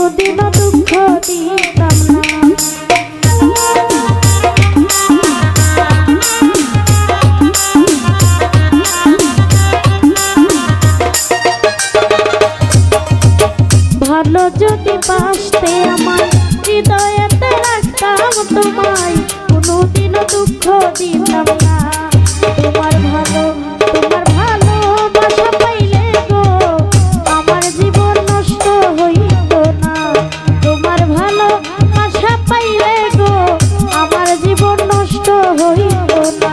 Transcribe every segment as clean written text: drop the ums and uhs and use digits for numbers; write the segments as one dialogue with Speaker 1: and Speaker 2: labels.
Speaker 1: কোনোদিনও দুঃখ দিতাম না। ভালো যদি বাসতে আমার হৃদয়েতে রাখতাম তোমায়, কোনোদিনও দুঃখ দিতাম না। তোমার ভালোবাসা পাইলে গো আমার জীবন নষ্ট হইত না। তোমার ভালোবাসা পাইলে গো আমার জীবন নষ্ট হইত না।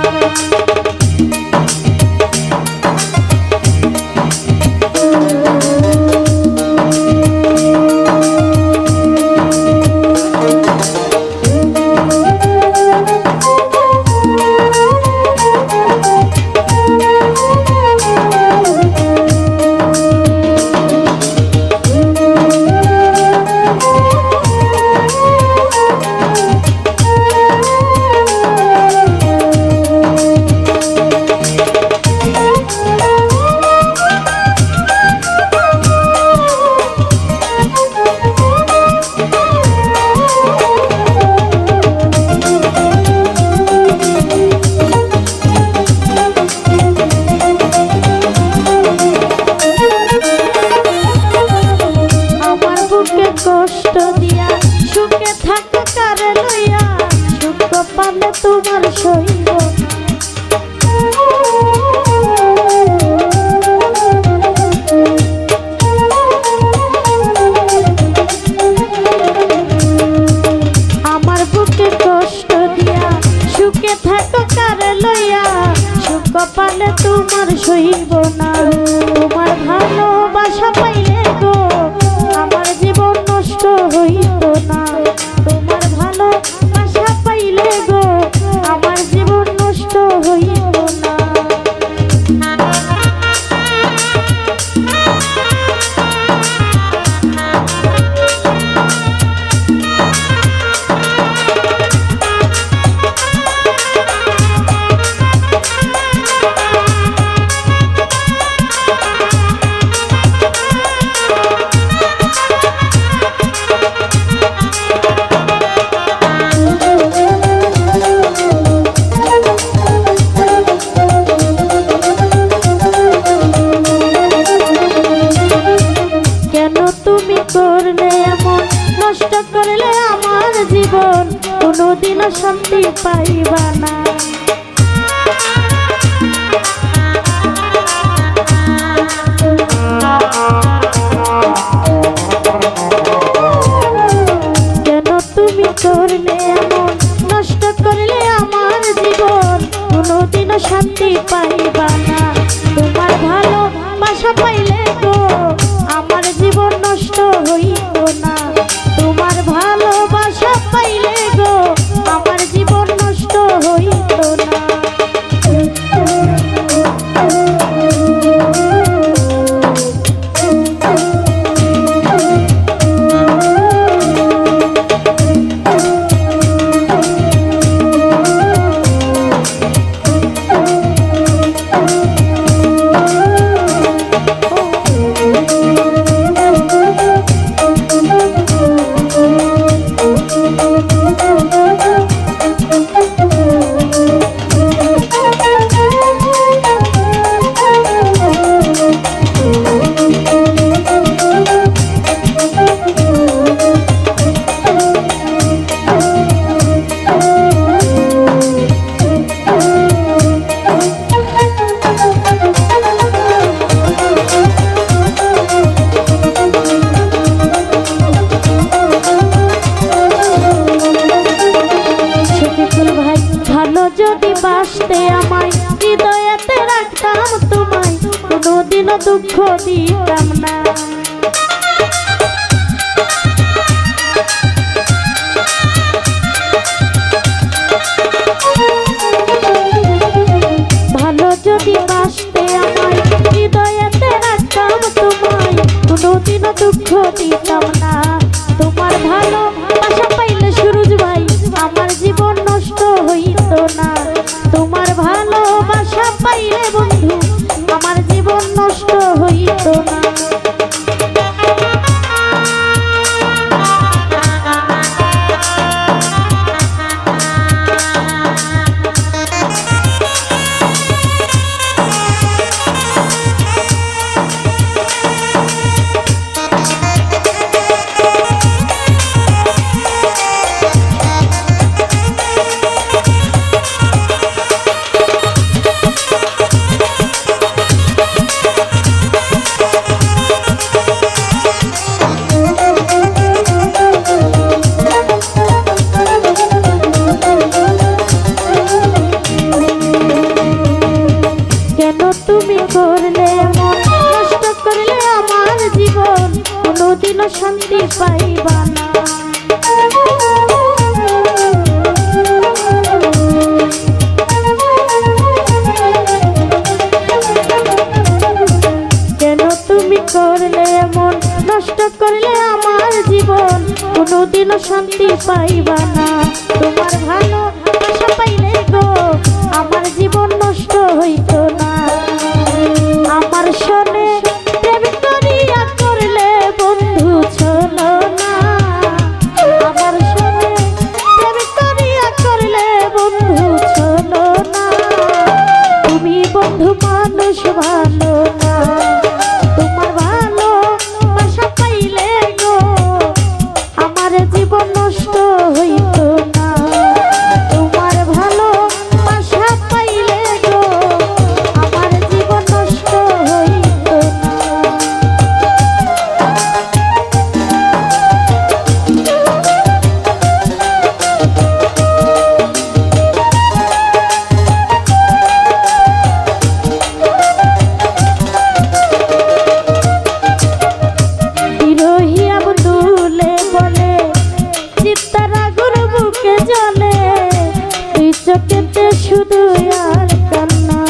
Speaker 1: কষ্ট দিয়া সুখে থাকো কারে লইয়া, সুখ পালে তোমার সইব। আমার বুকে কষ্ট দিয়া সুখে থাকো কারে লইয়া, সুখ পালে তোমার সইব না। তোমার ভালোবাসা পাইলে গো আমার জীবন নষ্ট হইত না। তোমার ভালোবাসা পাইলে গো আমার জীবন নষ্ট হইত না। করলে এমন নষ্ট করলে আমার জীবন, কোনোদিনও শান্তি পাইবা না। কেন তুমি করলে এমন নষ্ট করলে আমার জীবন, কোনোদিনও শান্তি পাইবা না। তোমার ভালোবাসা পাইলে গো আমার জীবন নষ্ট হইত না। তোমার ভালোবাসা পাইলে গো আমার জীবন নষ্ট হইত না। যদি বাসতে আমায় হৃদয়েতে রাখতাম তোমায়, কোনোদিনও দুঃখ দিতাম না। ভালো যদি বাসতে আমায় হৃদয়েতে রাখতাম তোমায়, কোনোদিনও দুঃখ দিতাম না। তোমার ভালোবাসা পাইলে সুরজ ভাই আমার জীবন নষ্ট হইত না। তোমার ভালোবাসা পাইলে বন্ধু আমার জীবন নষ্ট হইত না। কোনোদিনও শান্তি পাইবা না। কেন তুমি করলে এমন, নষ্ট করলে আমার জীবন, কোনোদিনও শান্তি পাইবা না। তোমার ভালোবাসা পাইলে গো আমার জীবন নষ্ট হইতো না। আমার সনে প্রেম করিয়া করলে বন্ধু ছলো না। আমার সনে প্রেম করিয়া করলে বন্ধু ছলো না। তুমি বন্ধু মানুষ ভালো না। তোমার ভালোবাসা পাইলে গো আমার জীবন নষ্ট হইতো না। তোমার ভালোবাসা পাইলে গো আমার জীবন নষ্ট হইতো না। বিরহী আব্দুলে বলে চিত্তারা গুরু বুকে জ্বলে, তুই চোখেতে শুধু আর কান্না।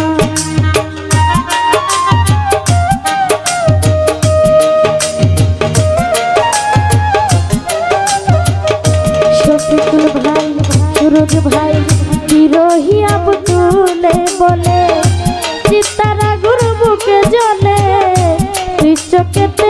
Speaker 1: শফিকুল ভাই, সুরজ ভাই, বিরহী আব্দুলে বলে চিত্তারা গুরু বুকে জ্বলে, তুই চোখেতে